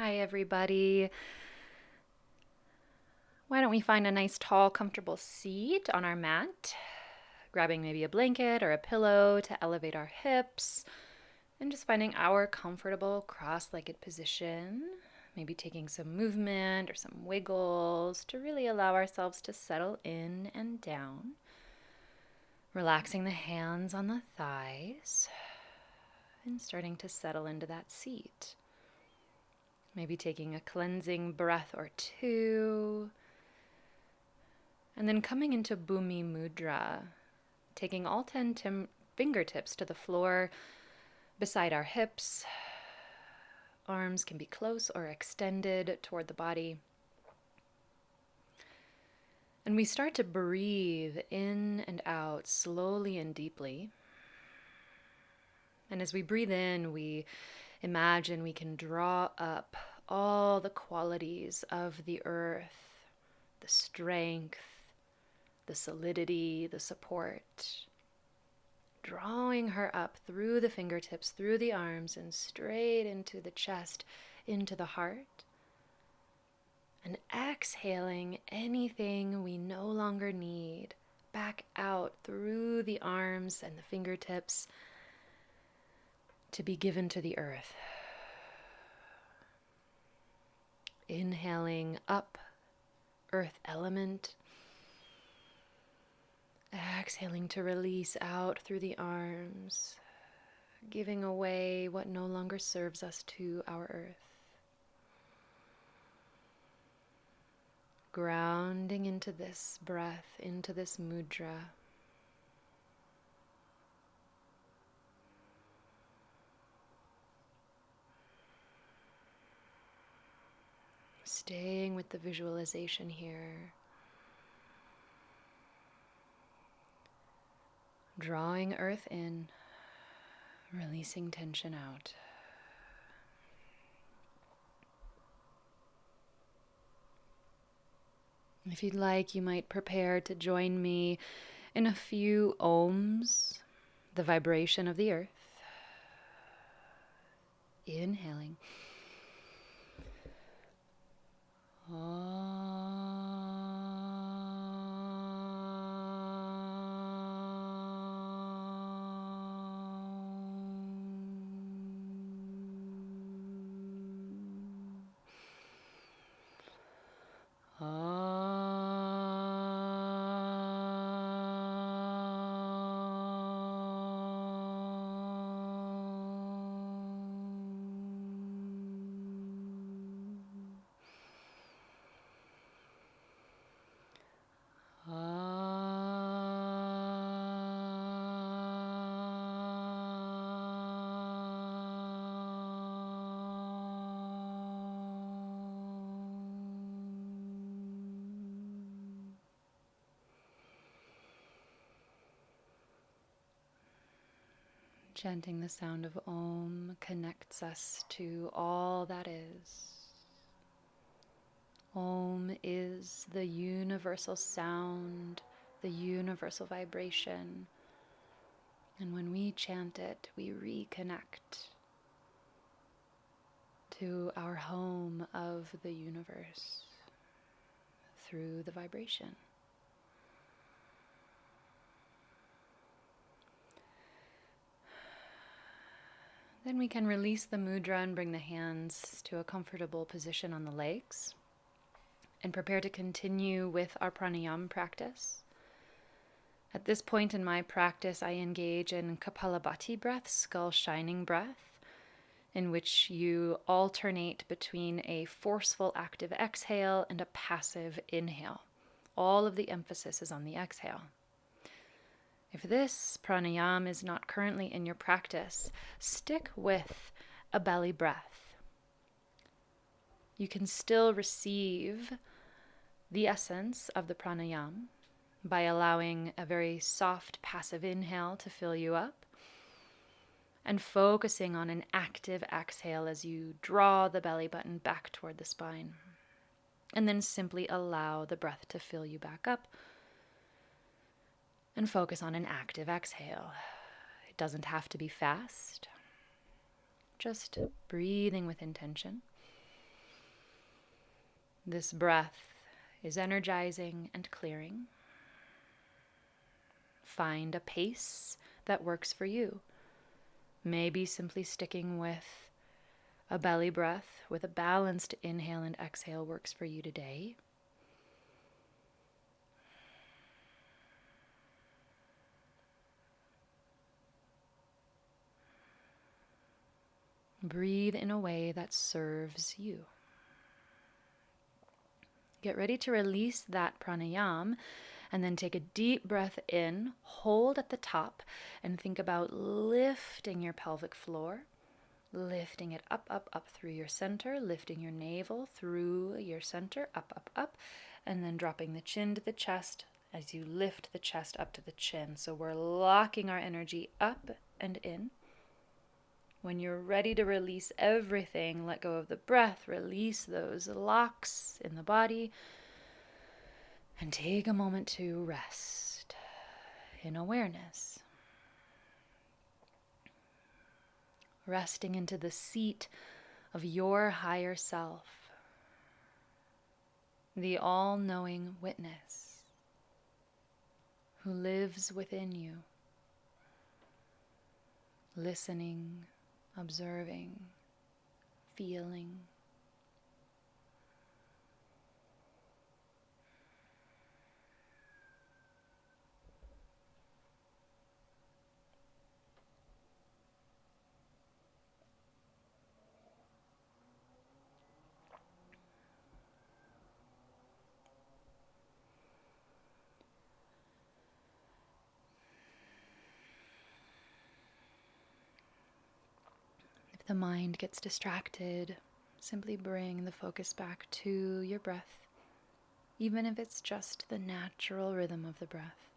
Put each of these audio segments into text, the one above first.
Hi, everybody. Why don't we find a nice, tall, comfortable seat on our mat, grabbing maybe a blanket or a pillow to elevate our hips, and just finding our comfortable cross legged position. Maybe taking some movement or some wiggles to really allow ourselves to settle in and down. Relaxing the hands on the thighs and starting to settle into that seat. Maybe taking a cleansing breath or two. And then coming into Bhumi Mudra, taking all 10 fingertips to the floor beside our hips. Arms can be close or extended toward the body. And we start to breathe in and out slowly and deeply. And as we breathe in, we imagine we can draw up all the qualities of the earth, the strength, the solidity, the support, drawing her up through the fingertips, through the arms, and straight into the chest, into the heart. And exhaling anything we no longer need back out through the arms and the fingertips to be given to the earth. Inhaling up, earth element. Exhaling to release out through the arms, giving away what no longer serves us to our earth. Grounding into this breath, into this mudra. Staying with the visualization here. Drawing earth in, releasing tension out. If you'd like, you might prepare to join me in a few ohms, the vibration of the earth. Inhaling. Chanting the sound of Om connects us to all that is. Om is the universal sound, the universal vibration. And when we chant it, we reconnect to our home of the universe through the vibration. Then we can release the mudra and bring the hands to a comfortable position on the legs and prepare to continue with our pranayama practice. At this point in my practice, I engage in Kapalabhati breath, skull shining breath, in which you alternate between a forceful active exhale and a passive inhale. All of the emphasis is on the exhale. If this pranayama is not currently in your practice, stick with a belly breath. You can still receive the essence of the pranayama by allowing a very soft passive inhale to fill you up and focusing on an active exhale as you draw the belly button back toward the spine. And then simply allow the breath to fill you back up and focus on an active exhale. It doesn't have to be fast, just breathing with intention. This breath is energizing and clearing. Find a pace that works for you. Maybe simply sticking with a belly breath with a balanced inhale and exhale works for you today. Breathe in a way that serves you. Get ready to release that pranayama and then take a deep breath in, hold at the top, and think about lifting your pelvic floor, lifting it up, up, up through your center, lifting your navel through your center, up, up, up, and then dropping the chin to the chest as you lift the chest up to the chin. So we're locking our energy up and in. When you're ready to release everything, let go of the breath, release those locks in the body, and take a moment to rest in awareness. Resting into the seat of your higher self, the all-knowing witness who lives within you, listening, observing, feeling. If the mind gets distracted, simply bring the focus back to your breath, even if it's just the natural rhythm of the breath.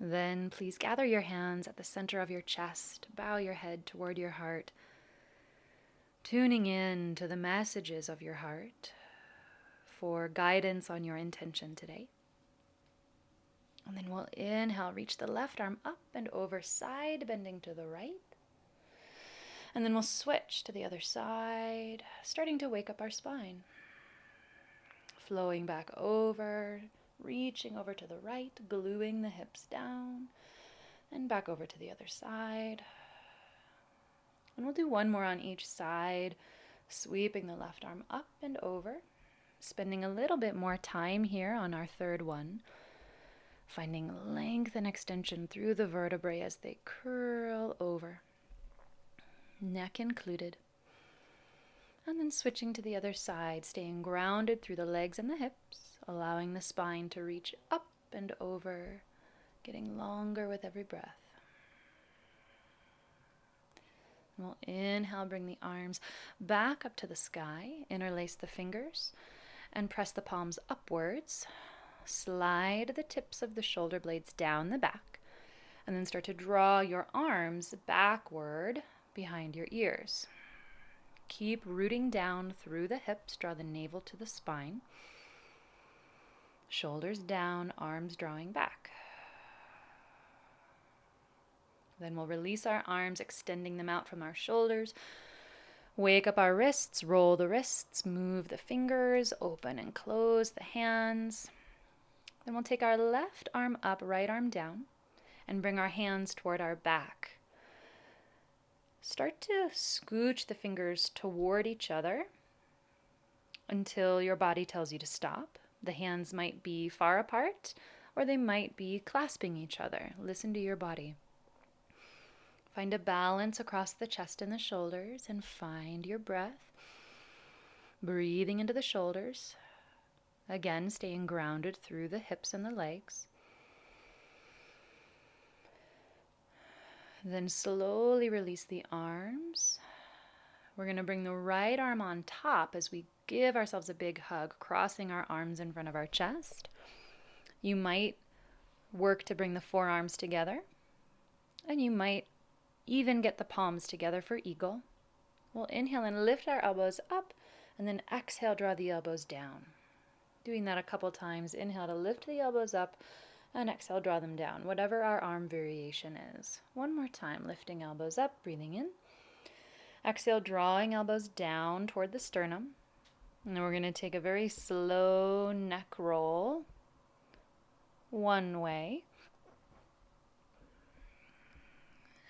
Then please gather your hands at the center of your chest, bow your head toward your heart, tuning in to the messages of your heart for guidance on your intention today. And then we'll inhale, reach the left arm up and over, side bending to the right. And then we'll switch to the other side, starting to wake up our spine. Flowing back over, reaching over to the right, gluing the hips down, and back over to the other side. And we'll do one more on each side, sweeping the left arm up and over, spending a little bit more time here on our third one, finding length and extension through the vertebrae as they curl over, neck included. And then switching to the other side, staying grounded through the legs and the hips, allowing the spine to reach up and over, getting longer with every breath. We'll inhale, bring the arms back up to the sky, interlace the fingers, and press the palms upwards. Slide the tips of the shoulder blades down the back, and then start to draw your arms backward behind your ears. Keep rooting down through the hips, draw the navel to the spine. Shoulders down, arms drawing back. Then we'll release our arms, extending them out from our shoulders. Wake up our wrists, roll the wrists, move the fingers, open and close the hands. Then we'll take our left arm up, right arm down, and bring our hands toward our back. Start to scooch the fingers toward each other until your body tells you to stop. The hands might be far apart, or they might be clasping each other. Listen to your body. Find a balance across the chest and the shoulders, and find your breath. Breathing into the shoulders. Again, staying grounded through the hips and the legs. Then slowly release the arms. We're going to bring the right arm on top as we give ourselves a big hug, crossing our arms in front of our chest. You might work to bring the forearms together, and you might even get the palms together for eagle. We'll inhale and lift our elbows up, and then exhale, draw the elbows down. Doing that a couple times. Inhale to lift the elbows up, And exhale, draw them down, whatever our arm variation is. One more time, lifting elbows up, breathing in. Exhale, drawing elbows down toward the sternum. And then we're going to take a very slow neck roll one way.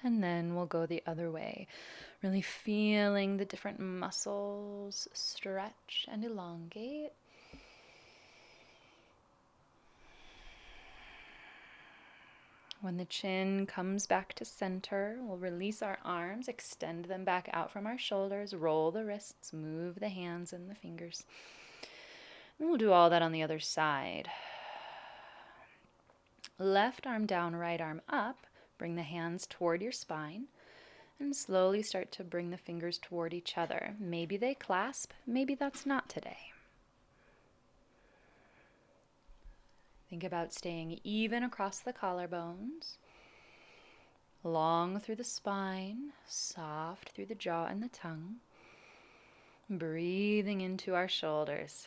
And then we'll go the other way, really feeling the different muscles stretch and elongate. When the chin comes back to center, we'll release our arms, extend them back out from our shoulders, roll the wrists, move the hands and the fingers. And we'll do all that on the other side. Left arm down, right arm up. Bring the hands toward your spine and slowly start to bring the fingers toward each other. Maybe they clasp, maybe that's not today. Think about staying even across the collarbones, long through the spine, soft through the jaw and the tongue. Breathing into our shoulders.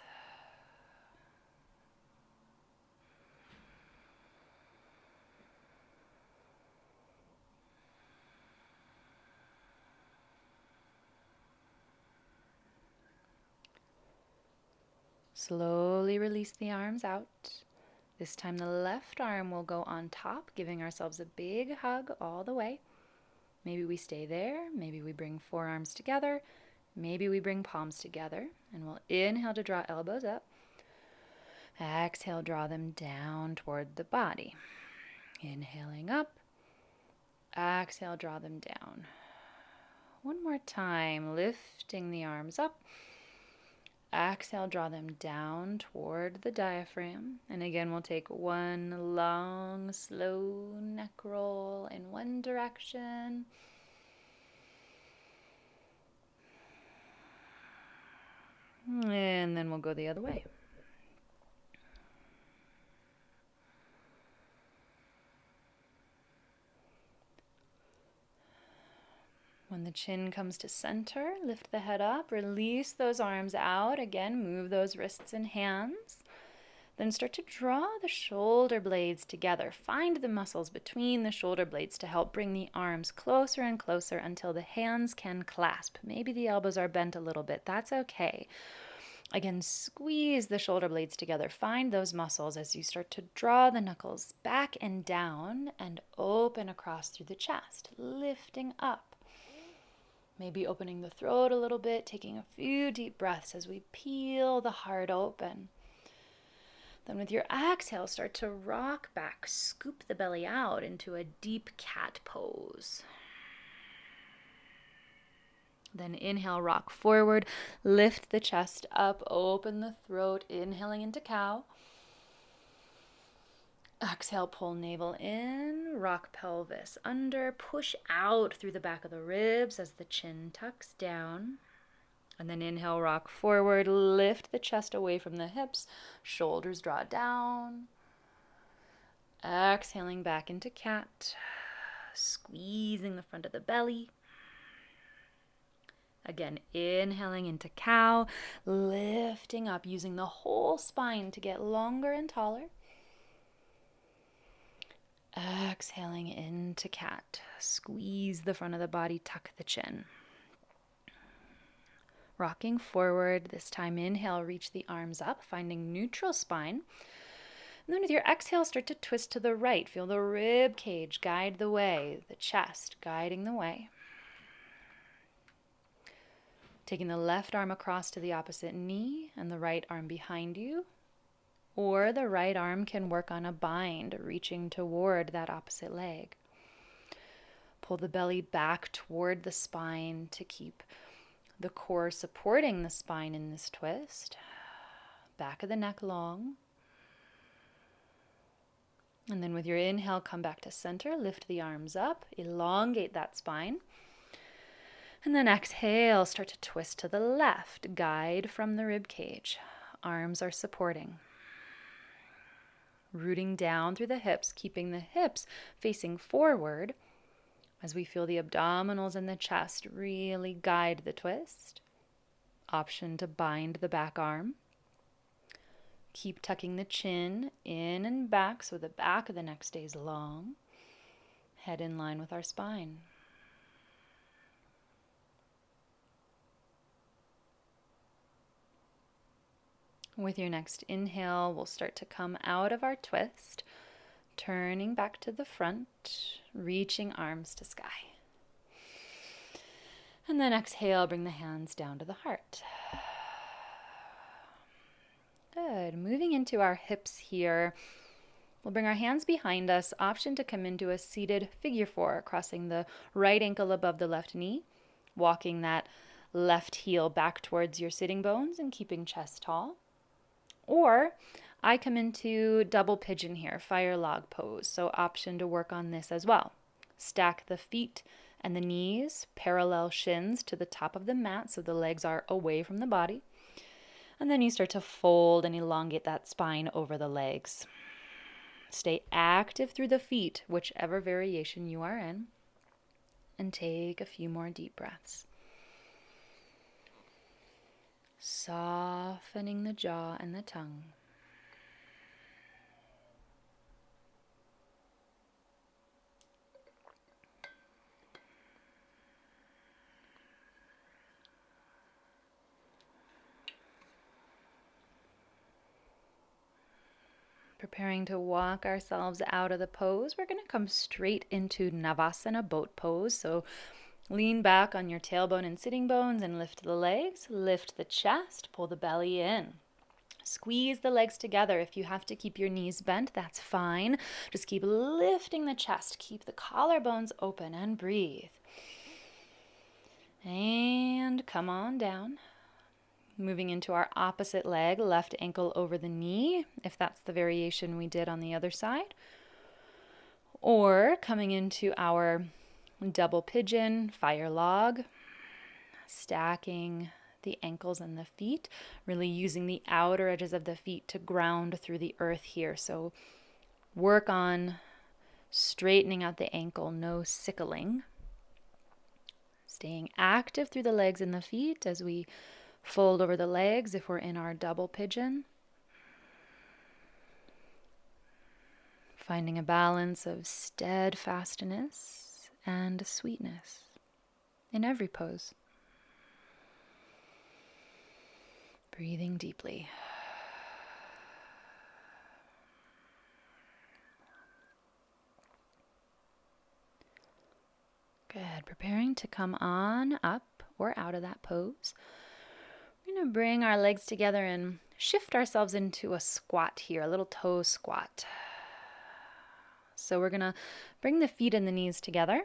Slowly release the arms out. This time the left arm will go on top, giving ourselves a big hug all the way. Maybe we stay there. Maybe we bring forearms together. Maybe we bring palms together. And we'll inhale to draw elbows up. Exhale, draw them down toward the body. Inhaling up. Exhale, draw them down. One more time, lifting the arms up. Exhale, draw them down toward the diaphragm. And again, we'll take one long, slow neck roll in one direction. And then we'll go the other way. When the chin comes to center, lift the head up, release those arms out. Again, move those wrists and hands. Then start to draw the shoulder blades together. Find the muscles between the shoulder blades to help bring the arms closer and closer until the hands can clasp. Maybe the elbows are bent a little bit. That's okay. Again, squeeze the shoulder blades together. Find those muscles as you start to draw the knuckles back and down and open across through the chest, lifting up. Maybe opening the throat a little bit, taking a few deep breaths as we peel the heart open. Then with your exhale, start to rock back, scoop the belly out into a deep cat pose. Then inhale, rock forward, lift the chest up, open the throat, inhaling into cow. Exhale, pull navel in, rock pelvis under, push out through the back of the ribs as the chin tucks down. And then inhale, rock forward, lift the chest away from the hips, shoulders draw down. Exhaling back into cat, squeezing the front of the belly. Again, inhaling into cow, lifting up, using the whole spine to get longer and taller. Exhaling into cat. Squeeze the front of the body, tuck the chin. Rocking forward, this time inhale, reach the arms up, finding neutral spine. And then with your exhale, start to twist to the right. Feel the rib cage guide the way, the chest guiding the way. Taking the left arm across to the opposite knee and the right arm behind you. Or the right arm can work on a bind, reaching toward that opposite leg. Pull the belly back toward the spine to keep the core supporting the spine in this twist. Back of the neck long. And then with your inhale, come back to center, lift the arms up, elongate that spine. And then exhale, start to twist to the left, guide from the rib cage. Arms are supporting. Rooting down through the hips, keeping the hips facing forward as we feel the abdominals and the chest really guide the twist. Option to bind the back arm. Keep tucking the chin in and back so the back of the neck stays long. Head in line with our spine. With your next inhale, we'll start to come out of our twist, turning back to the front, reaching arms to sky. And then exhale, bring the hands down to the heart. Good. Moving into our hips here, we'll bring our hands behind us, option to come into a seated figure four, crossing the right ankle above the left knee, walking that left heel back towards your sitting bones and keeping chest tall. Or I come into double pigeon here, fire log pose, so option to work on this as well. Stack the feet and the knees, parallel shins to the top of the mat so the legs are away from the body. And then you start to fold and elongate that spine over the legs. Stay active through the feet, whichever variation you are in, and take a few more deep breaths. Softening the jaw and the tongue. Preparing to walk ourselves out of the pose, we're going to come straight into Navasana boat pose. So lean back on your tailbone and sitting bones and lift the legs, lift the chest, pull the belly in. Squeeze the legs together. If you have to keep your knees bent, that's fine. Just keep lifting the chest. Keep the collarbones open and breathe. And come on down. Moving into our opposite leg, left ankle over the knee, if that's the variation we did on the other side. Or coming into our double pigeon, fire log, stacking the ankles and the feet, really using the outer edges of the feet to ground through the earth here. So work on straightening out the ankle, no sickling. Staying active through the legs and the feet as we fold over the legs if we're in our double pigeon. Finding a balance of steadfastness and sweetness in every pose. Breathing deeply. Good. Preparing to come on up or out of that pose. We're going to bring our legs together and shift ourselves into a squat here, a little toe squat. So we're going to bring the feet and the knees together,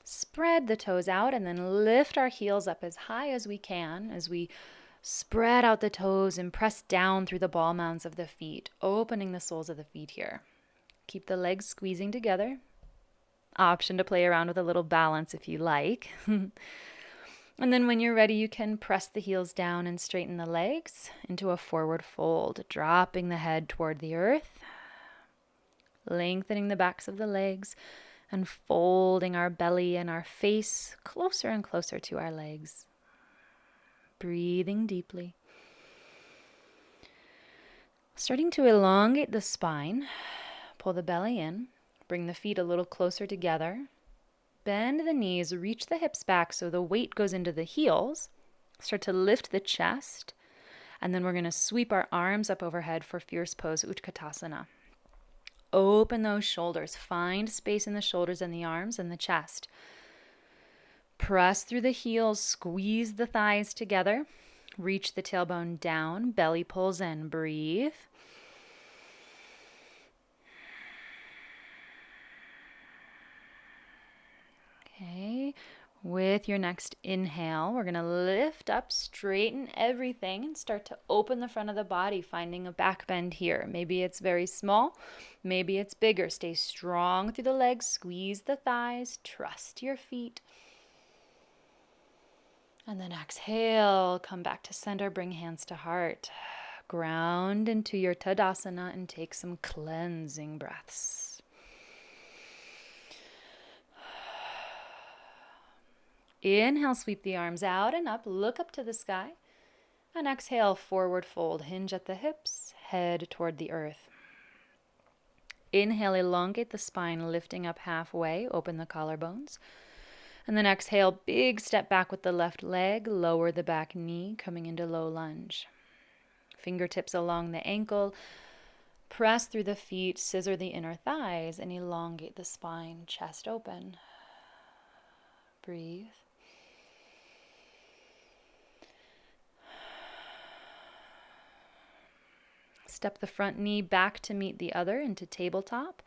spread the toes out, and then lift our heels up as high as we can as we spread out the toes and press down through the ball mounds of the feet, opening the soles of the feet here. Keep the legs squeezing together. Option to play around with a little balance if you like. And then when you're ready, you can press the heels down and straighten the legs into a forward fold, dropping the head toward the earth, lengthening the backs of the legs, and folding our belly and our face closer and closer to our legs. Breathing deeply. Starting to elongate the spine, pull the belly in, bring the feet a little closer together. Bend the knees, reach the hips back so the weight goes into the heels. Start to lift the chest. And then we're going to sweep our arms up overhead for fierce pose, Utkatasana. Open those shoulders. Find space in the shoulders and the arms and the chest. Press through the heels, squeeze the thighs together. Reach the tailbone down, belly pulls in. Breathe. Okay, with your next inhale, we're going to lift up, straighten everything, and start to open the front of the body, finding a back bend here. Maybe it's very small, maybe it's bigger. Stay strong through the legs, squeeze the thighs, trust your feet. And then exhale, come back to center, bring hands to heart. Ground into your Tadasana and take some cleansing breaths. Inhale, sweep the arms out and up, look up to the sky. And exhale, forward fold, hinge at the hips, head toward the earth. Inhale, elongate the spine, lifting up halfway, open the collarbones. And then exhale, big step back with the left leg, lower the back knee, coming into low lunge. Fingertips along the ankle, press through the feet, scissor the inner thighs, and elongate the spine, chest open. Breathe. Step the front knee back to meet the other into tabletop.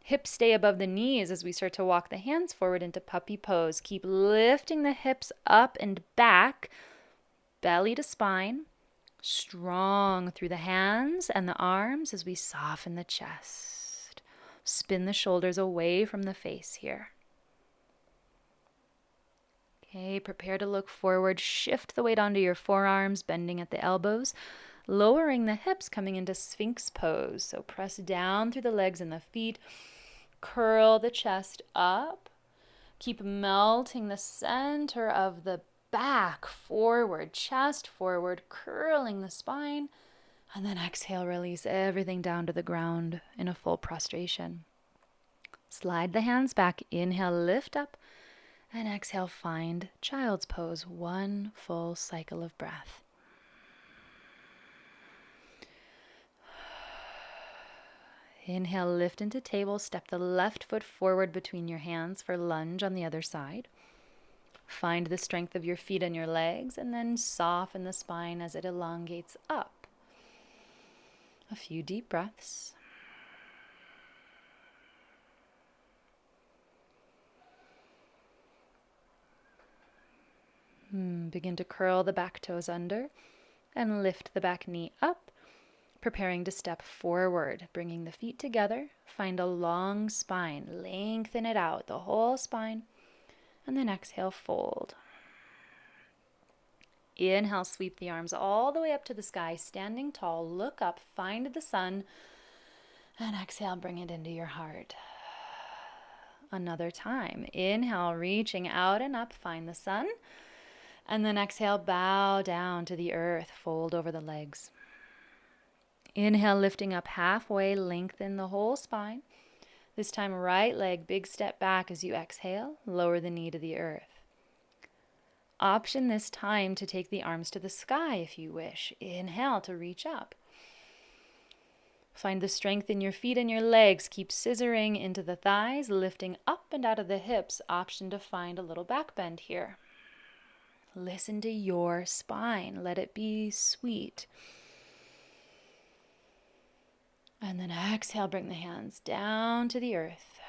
Hips stay above the knees as we start to walk the hands forward into puppy pose. Keep lifting the hips up and back, belly to spine. Strong through the hands and the arms as we soften the chest. Spin the shoulders away from the face here. Okay, prepare to look forward. Shift the weight onto your forearms, bending at the elbows. Lowering the hips, coming into Sphinx pose. So press down through the legs and the feet. Curl the chest up. Keep melting the center of the back forward, chest forward, curling the spine. And then exhale, release everything down to the ground in a full prostration. Slide the hands back. Inhale, lift up. And exhale, find child's pose. One full cycle of breath. Inhale, lift into table. Step the left foot forward between your hands for lunge on the other side. Find the strength of your feet and your legs, and then soften the spine as it elongates up. A few deep breaths. Begin to curl the back toes under and lift the back knee up. Preparing to step forward, bringing the feet together. Find a long spine. Lengthen it out, the whole spine. And then exhale, fold. Inhale, sweep the arms all the way up to the sky. Standing tall, look up, find the sun. And exhale, bring it into your heart. Another time. Inhale, reaching out and up, find the sun. And then exhale, bow down to the earth, fold over the legs. Inhale, lifting up halfway, lengthen the whole spine. This time, right leg, big step back as you exhale, lower the knee to the earth. Option this time to take the arms to the sky if you wish. Inhale to reach up. Find the strength in your feet and your legs. Keep scissoring into the thighs, lifting up and out of the hips. Option to find a little back bend here. Listen to your spine. Let it be sweet. And then exhale, bring the hands down to the earth.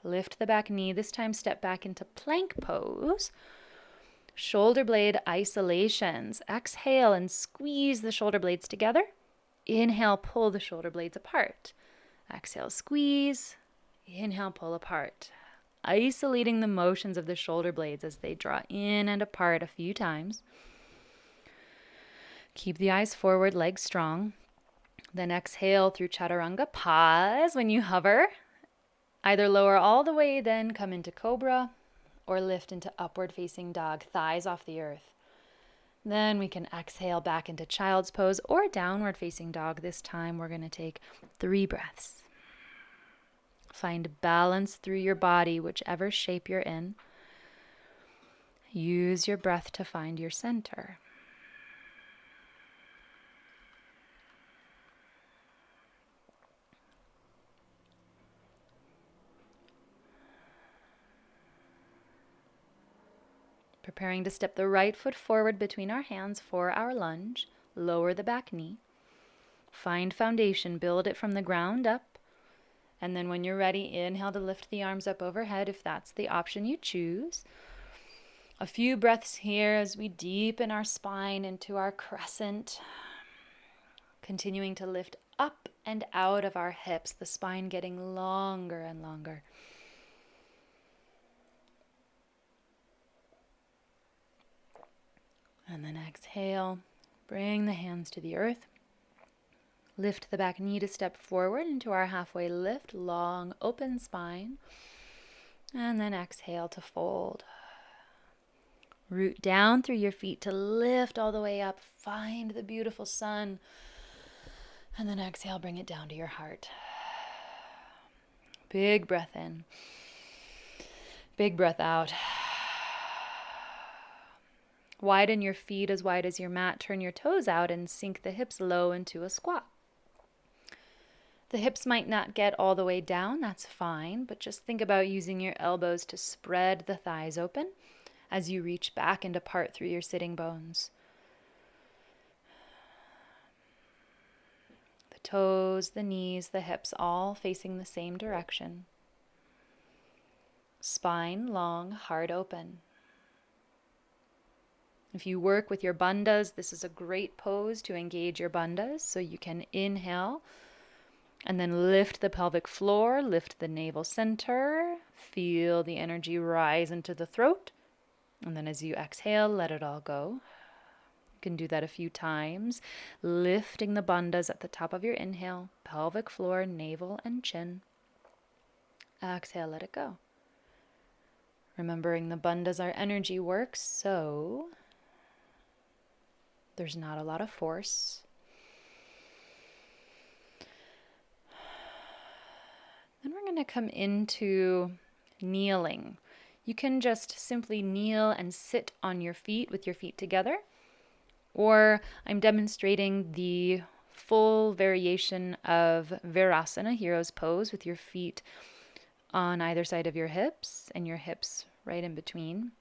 Lift the back knee. This time step back into plank pose. Shoulder blade isolations. Exhale and squeeze the shoulder blades together. Inhale, pull the shoulder blades apart. Exhale, squeeze. Inhale, pull apart. Isolating the motions of the shoulder blades as they draw in and apart a few times. Keep the eyes forward, legs strong. Then exhale through chaturanga. Pause when you hover. Either lower all the way, then come into cobra, or lift into upward facing dog, thighs off the earth. Then we can exhale back into child's pose or downward facing dog. This time we're going to take 3 breaths. Find balance through your body, whichever shape you're in. Use your breath to find your center. Preparing to step the right foot forward between our hands for our lunge. Lower the back knee. Find foundation. Build it from the ground up. And then when you're ready, inhale to lift the arms up overhead if that's the option you choose. A few breaths here as we deepen our spine into our crescent. Continuing to lift up and out of our hips, the spine getting longer and longer. And then exhale, bring the hands to the earth. Lift the back knee to step forward into our halfway lift, long open spine. And then exhale to fold. Root down through your feet to lift all the way up. Find the beautiful sun. And then exhale, bring it down to your heart. Big breath in. Big breath out. Widen your feet as wide as your mat. Turn your toes out and sink the hips low into a squat. The hips might not get all the way down, that's fine, but just think about using your elbows to spread the thighs open as you reach back and apart through your sitting bones. The toes, the knees, the hips all facing the same direction. Spine long, heart open. If you work with your bandhas, this is a great pose to engage your bandhas, so you can inhale and then lift the pelvic floor, lift the navel center, feel the energy rise into the throat, and then as you exhale, let it all go. You can do that a few times, lifting the bandhas at the top of your inhale, pelvic floor, navel, and chin. Exhale, let it go. Remembering the bandhas are energy work, so there's not a lot of force. Then we're going to come into kneeling. You can just simply kneel and sit on your feet with your feet together, or I'm demonstrating the full variation of Virasana, hero's pose, with your feet on either side of your hips and your hips right in between.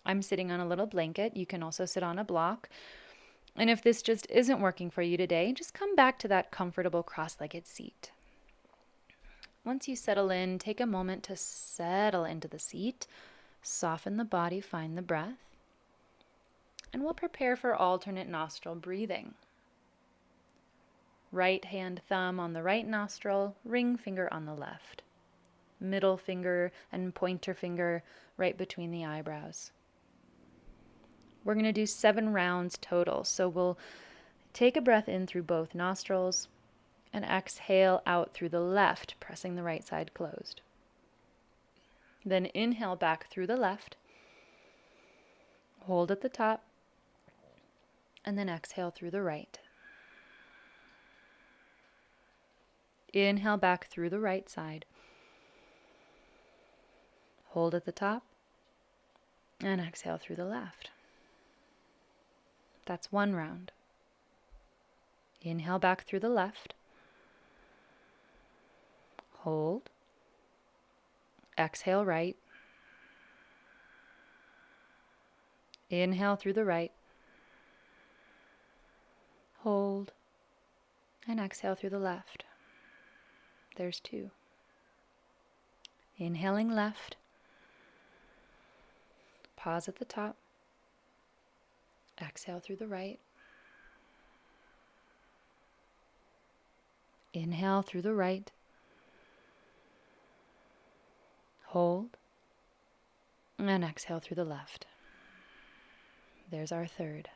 I'm sitting on a little blanket. You can also sit on a block. And if this just isn't working for you today, just come back to that comfortable cross-legged seat. Once you settle in, take a moment to settle into the seat, soften the body, find the breath, and we'll prepare for alternate nostril breathing. Right hand thumb on the right nostril, ring finger on the left. Middle finger and pointer finger right between the eyebrows. We're going to do 7 rounds total, so we'll take a breath in through both nostrils, and exhale out through the left, pressing the right side closed. Then inhale back through the left, hold at the top, and then exhale through the right. Inhale back through the right side, hold at the top, and exhale through the left. That's 1 round. Inhale back through the left, hold, exhale right, inhale through the right, hold, and exhale through the left. There's 2. Inhaling left, pause at the top, exhale through the right, inhale through the right, hold, and exhale through the left. There's our 3rd.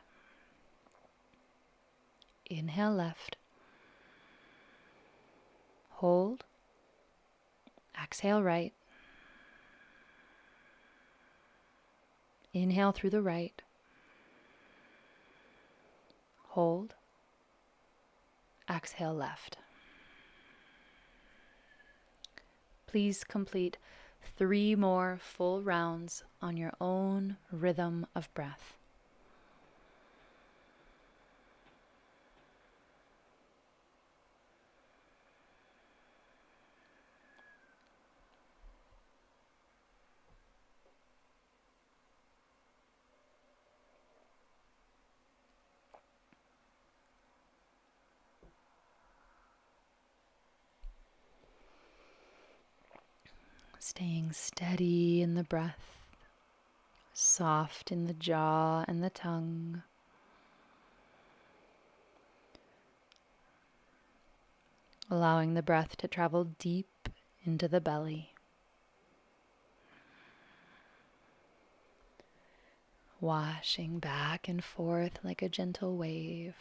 Inhale left, hold, exhale right, inhale through the right, hold, exhale left. Please complete 3 more full rounds on your own rhythm of breath. Staying steady in the breath, soft in the jaw and the tongue. Allowing the breath to travel deep into the belly. Washing back and forth like a gentle wave.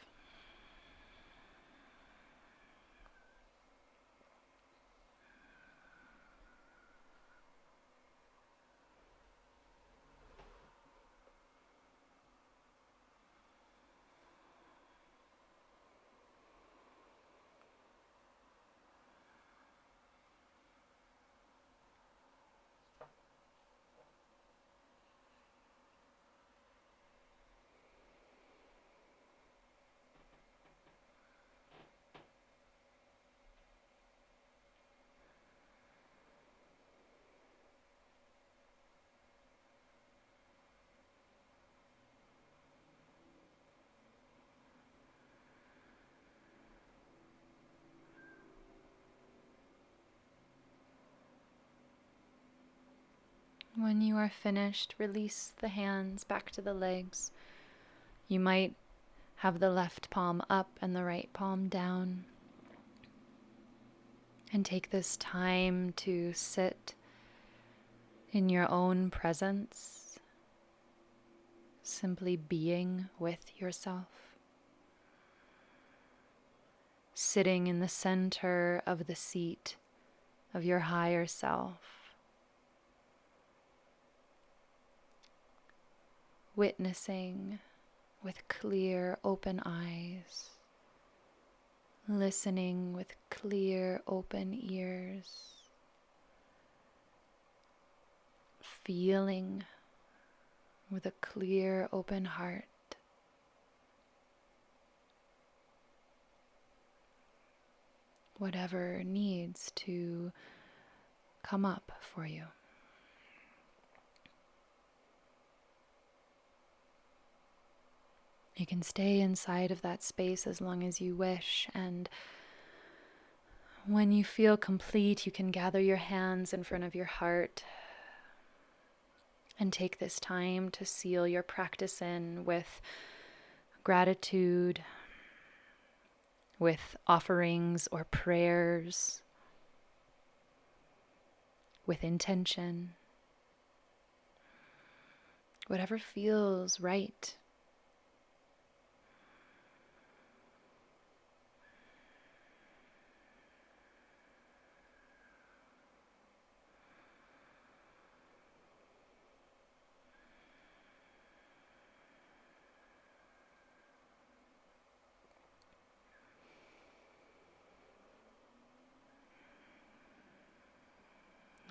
When you are finished, release the hands back to the legs. You might have the left palm up and the right palm down. And take this time to sit in your own presence, simply being with yourself. Sitting in the center of the seat of your higher self. Witnessing with clear, open eyes. Listening with clear, open ears. Feeling with a clear, open heart. Whatever needs to come up for you. You can stay inside of that space as long as you wish, and when you feel complete, you can gather your hands in front of your heart and take this time to seal your practice in with gratitude, with offerings or prayers, with intention, whatever feels right.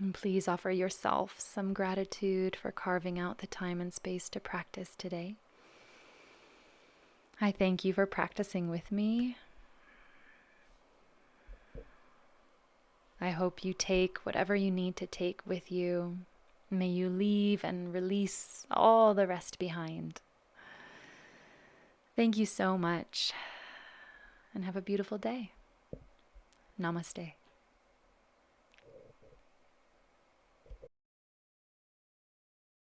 And please offer yourself some gratitude for carving out the time and space to practice today. I thank you for practicing with me. I hope you take whatever you need to take with you. May you leave and release all the rest behind. Thank you so much, and have a beautiful day. Namaste.